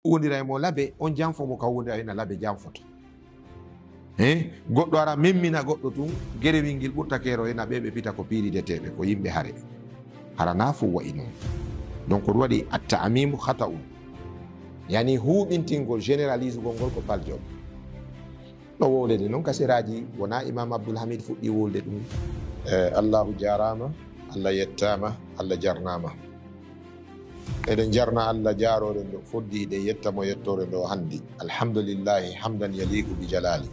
wondira mo labe on janfo mo ka wondira ina labe janfoto goɗɗo ara memmina goɗɗo tun gerewil ngil ɓurta kero ena ɓe pita ko piirideteɓe ko yimɓe hare hara na fu wayi noon donc ɗum waɗi attamimu hata yani huɓintingol généralisugol ngol ko baljoɓe ɗo wowlede noon kasiraji wona imam abdoulhamid fuɗɗi wolde ɗum allahu jarama allah yettama allah jarnama eɗen jarna allah jarore ndo foddiɗe yettamo yettore ndo handi alhamdulillahi hamdan yaliqu bi jalali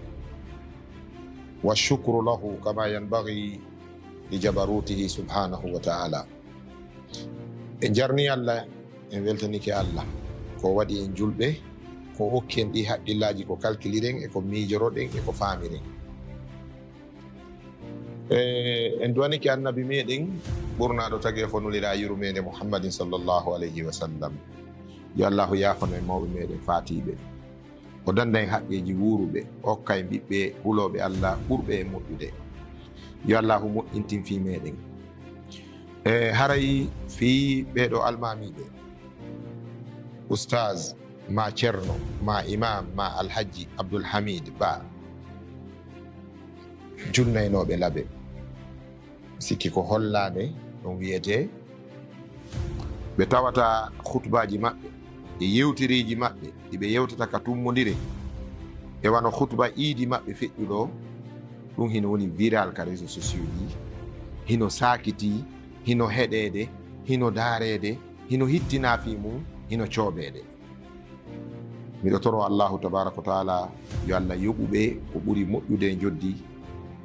والشكر له كما ينبغي لجبروته سبحانه وتعالى en jarni allah en weltanike allah ko waɗi en julɓe ko hokki en ɗi haqqillaji ko calculiren e ko miijoroɗen e ko faamiren en duwanike annabi meɗen ɓurnaɗo tagi fo nulira yurmede muhammadin sallllahu alayhi wa sallam yo allahu yafano e mawɓe meɗen fatiɓe o danda en haqqeji wuruɓe hokka en ɓiɓɓe huloɓe allah ɓurɓe e moƴƴude yo allahu moƴƴintin fi meɗen haray fi ɓeɗo almamiɓe oustage ma ceerno ma imam ma alhaji abdoulhamid ba junnaynoɓe laaɓe sikki ko hollade ɗum wiyete ɓe tawata khutbaji maɓɓe e yewtiriji maɓɓe ɗiɓe yewtata ka tummodire e wano khutba iidi maɓɓe feƴƴuɗo ɗum hino woni viral ka réseau sociaux ji hino sakiti hino heɗede hino daarede hino hittinafi mum hino cooɓede miɗo toro allahu tabaraka wa taala yo allah yoɓuɓe ko ɓuuri moƴƴude e joddi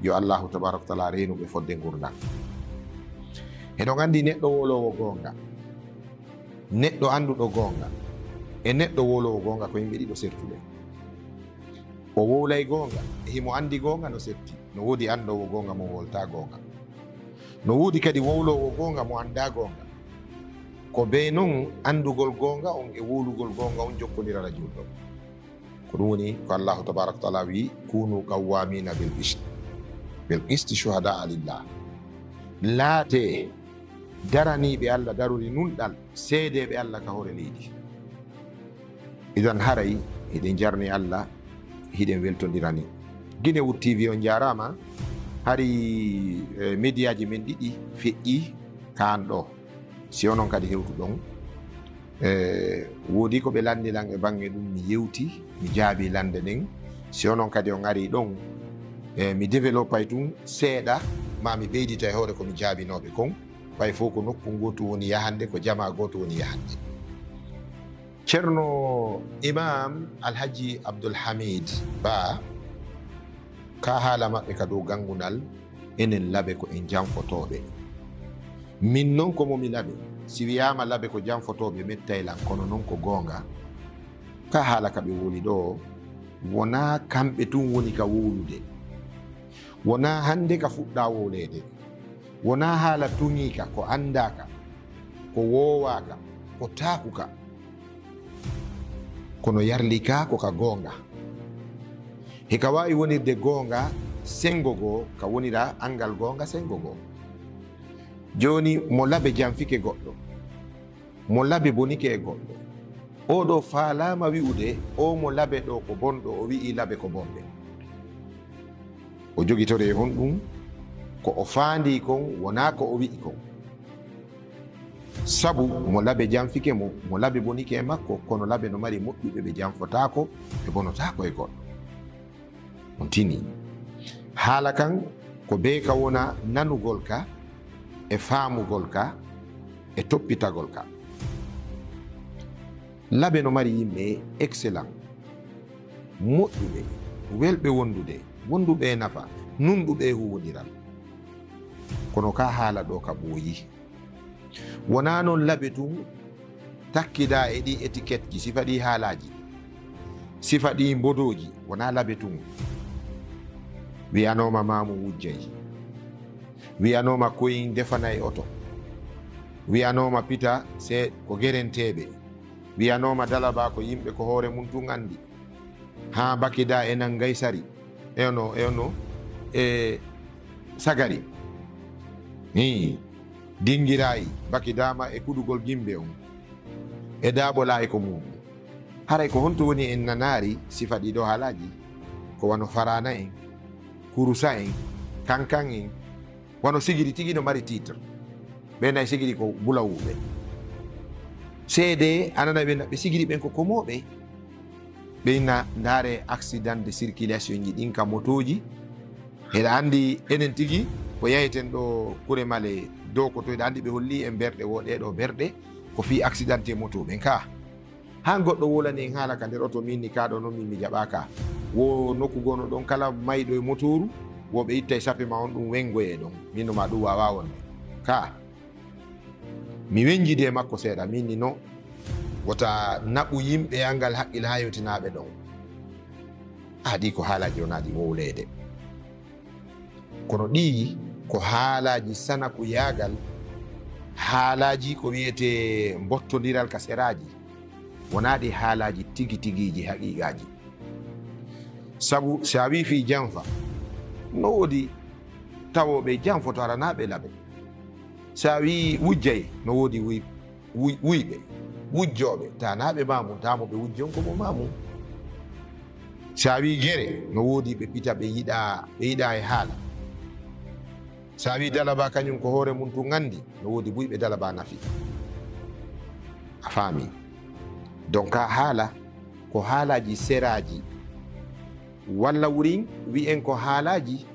yo allahu tabaraka wa taala renuɓe fodde gurdam eɗon andi neɗɗo wolowo gonga neɗɗo anduɗo gonga e neɗɗo wolowo gonga ko yimɓe ɗiɗo sertuɓe o wowlay gonga e himo andi gonga no setti no woodi andowo gonga mo wolta gonga no woodi kadi wowlowo gonga mo anda gonga ko be noon andugol gonga on e wowlugol gonga on jokkodirana julɗo ko ɗum woni ko allahu tabaraka wa taala wi kunu qawwamina bil qisti shuhada lillah laate daraniɓe allah daruri nunɗal seedeɓe allah ka hoore leydi idan haray hiɗen jarni allah hiɗen weltodirani Guinewood TV on jarama hari médiaji men ɗiɗi feƴƴi kan ɗo si onon kadi hewtuɗon woodi ko ɓe landilan e bange ɗum mi yewti mi jaabi lande nden si onon kadi on ari ɗon mi développay tun seeɗa ma mi ɓeydita e hoore komi jaabinoɓe kon ɓay fof ko nokku gotu woni yahande ko jama goto woni yahande ceerno imam alhaji abdoulhamid ba ka haala maɓɓe ka dow gangunal enen laaɓe ko en janfotoɓe min noon ko momi laaɓe si wiyama laaɓe ko janfotoɓe mettaylan kono noon ko gonga ka haala ka ɓe woni ɗo wona kamɓe tun woni ka wowlude wona hande ka fuɗɗa wowlede wona haala tuŋika ko andaka ko wowaka ko takuka kono yarlika ko ka gonga heka wawi wonirde gonga sengo go ka wonira angal gonga sengo go joni mo laaɓe janfike goɗɗo mo laaɓe bonike e goɗɗo oɗo faalama wi'ude o mo laaɓe ɗo ko bonɗo o wi'i laaɓe ko bonɓe o jogitore e hon ɗum ko o faandi kon wona ko o wi'i kon sabu mo laaɓe janfike mo mo laaɓe bonike e makko kono laaɓe no mari moƴƴuɓe ɓe janfotako ɓe bonotako e goɗɗo on tini haala kan ko be ka wona nanugol ka e faamugol ka e toppitagol ka laaɓe no mari yimɓe excellent moƴƴuɓe welɓe wonduɓe e nafa nunɗuɓe e huwodiral kono ka haala ɗo ka ɓooyi wona noon laaɓe tun takkida e ɗi étiquette ji sifa ɗi haalaji sifa ɗi mbodoji wona laaɓe tun wiyanoma mamu wujjayi wiyanoma koyin defanayi oto wiyanoma pita se ko gerenteɓe wiyanoma dalaba ko yimɓe ko hoore mum tun andi ha bakida e nangay sari eno e sagari dingirayi bakidama e kuɗugol gimbe on e daaɓola e ko mum haray ko honto woni en nanari sifa ɗiɗo haalaji ko wano farana en kurusa en kankan en wano sigiri tigi no mari titre ɓe nayi sigiri ko bulawuɓe seede anana ɓe sigiri ɓen ko komoɓe ɓeyna ndaare accident de circulation ji ɗin ka motoji eɗa andi enen tigi ko yeyten ɗo kure male dow ko to eɗa andi ɓe holli en berɗe woɗeɗo berɗe ko fi accidenté moto ɓen ka ha goɗɗo wolani en haala ka nder oto minni kaɗo noon min mi jaɓaka wo nokku gono ɗon kala mayɗo e motoru woɓe itta e sappe ma on ɗum wengoye ɗon minno ma ɗum wawa wonde ka mi wenjide e makko seeɗa minni no wota naɓu yimɓe angal haqqille ha yewtinaɓe ɗon aɗi ko haalaji wonaɗi wowlede kono ɗi ko haalaji sanaku yaagal haalaji ko wiyete bottodiral ka seraji wonaɗi haalaji tigi tigiji haqiqaji sabu sa wi fi janfa no wodi tawoɓe janfoto aranaɓe laaɓe sa wi wujjay no wodi wuyɓe wujjoɓe tanaɓe mamum tamoɓe wujjon komo mamum sa wi guere no wodi ɓe pita ɓe yiɗa e haala sa wi dalaba kañum ko hoore mum tu gandi no wodi buyɓe dalaba nafi a faami donc ha haala ko haalaji seraji walla wurin wi'en ko haalaji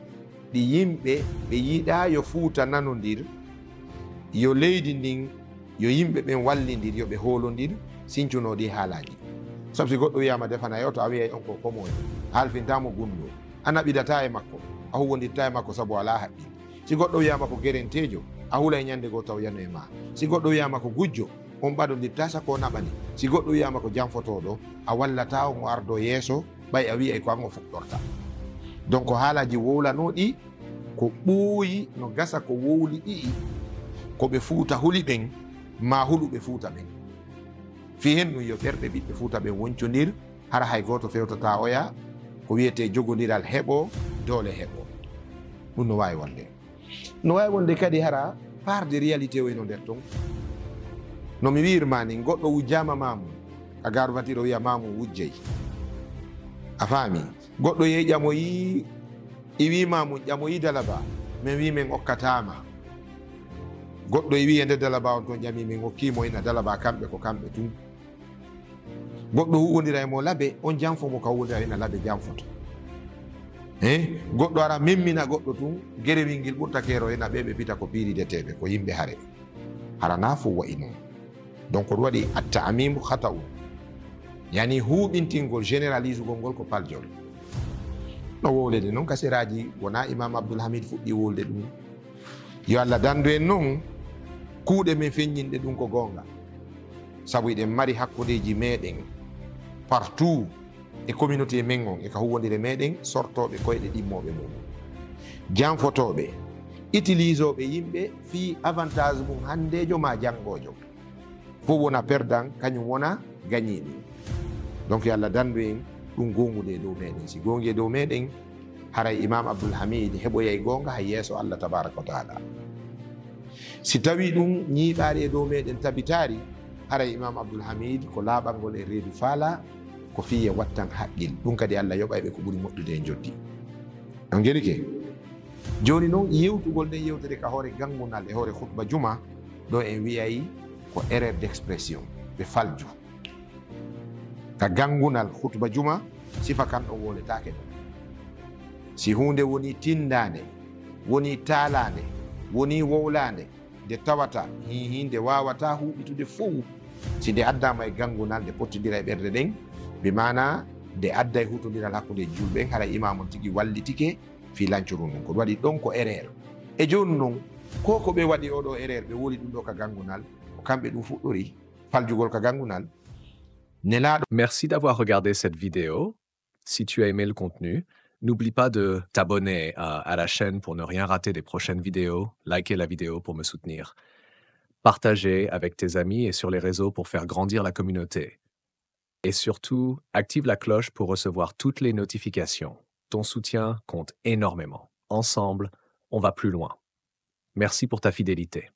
ɗi yimɓe ɓe yiɗa yo fuuta nanodir yo leydi ndin yo yimɓe ɓen wallidir yo ɓe holodir sincunoɗi haalaji sabu si goɗɗo wiyama defana yo to a wiyay on ko komoye halfintamo gunɗo a naɓidata e makko a huwodirta e makko saabu ala haqqil si goɗɗo wiyama ko guerentejo a huula e ñande goo taw yano e ma si goɗɗo wiyama ko gujjo on ɓaɗodirta sako naɓani si goɗɗo wiyama ko janfotoɗo a wallata omo ardo yeeso ɓay a wiya ko an o fuɗɗorta donc haalaji wowlanoɗi ko ɓooyi no gasa ko wowli ɗi ko ɓe fuuta huli ɓen ma huluɓe fuuta ɓen fi hen ɗum yo ɓerɗe ɓiɓɓe fuuta ɓen woncodir hara hay goto fewtata oya ko wiyete jogodiral heɓo doole heɓo ɗum no wawi wonde no wawi wonde kadi hara part de réalité o eno nder ton no mi wirmani goɗɗo wujjama mamum a garu watiro wiya mamum wujjey a faami goɗɗo yehi ƴamoyi i wi mamum ƴamoyi dalaba min wi min okkatama goɗɗo e wi e nde dalaba on toon ƴami min hokkimo ina dalaba kamɓe ko kamɓe tun goɗɗo huwodira e mo laabe on janfomo ka huwodira ina laabe janfoto goɗɗo ara memmina goɗɗo tun guerewil ngil ɓurta kero ena ɓe ɓe pita ko piirideteɓe ko yimɓe hare harana fo wayi noon donc ɗum waɗi atta amimu hata u yani huɓintingol généralisugol ngol ko paljol no wowlede noon ka seraji wona imam abdoulhamid fuɗɗi wolde ɗum yo Allah dandu en noon kuuɗe men feññinɗe ɗum ko gonga saabu eɗen mari hakkudeji meɗen partout e communauté men on e ka huwodire meɗen sortoɓe koyɗe ɗimmoɓe mum janfotoɓe utilise oɓe yimɓe fi avantage mum handejo ma janggojo fof wona perdant kañum wona gagniɗo donc yo Allah dandu en ɗum gongude e dow meɗen si gongi e dow meɗen haray imam abdoulhamid heɓoyay gonga hay yeeso Allah tabaraka wa taala si tawi ɗum ñiiɓari e dow meɗen tabitari haray imam abdoulhamid ko laaɓalngol e reedu faala ko fiye wattan haqqil ɗum kadi Allah yoɓayɓe ko ɓuuri moƴƴude e joddi on gerike joni noon yewtugol nden yewtere ka hoore gangunal e hoore khutba juma ɗo en wiyay ko erreur d'expression ɓe falju ka gangunal khutba juma sifa kan ɗon woletake ɗum si hunde woni tindande woni taalande woni wowlande nde tawata hihinde wawata huɓitude fof si nde addama e gangunal nde pottidira e ɓerde ɗen bi mana nde adda e hutodiral hakkude julɓen hara imamon tigui wallitike fi lancuru ndun ko waɗi ɗon ko erreur e joni noon ko ɓe waɗi oɗo erreur ɓe woli ɗum ɗo ka gangunal ko kamɓe ɗum fuɗɗori faljugol ka gangunal nelaɗo. Merci d'avoir regardé cette vidéo. Si tu as aimé le contenu, n'oublie pas de t'abonner à la chaîne pour ne rien rater des prochaines vidéos, liker la vidéo pour me soutenir, partager avec tes amis et sur les réseaux pour faire grandir la communauté. Et surtout, active la cloche pour recevoir toutes les notifications. Ton soutien compte énormément. Ensemble, on va plus loin. Merci pour ta fidélité.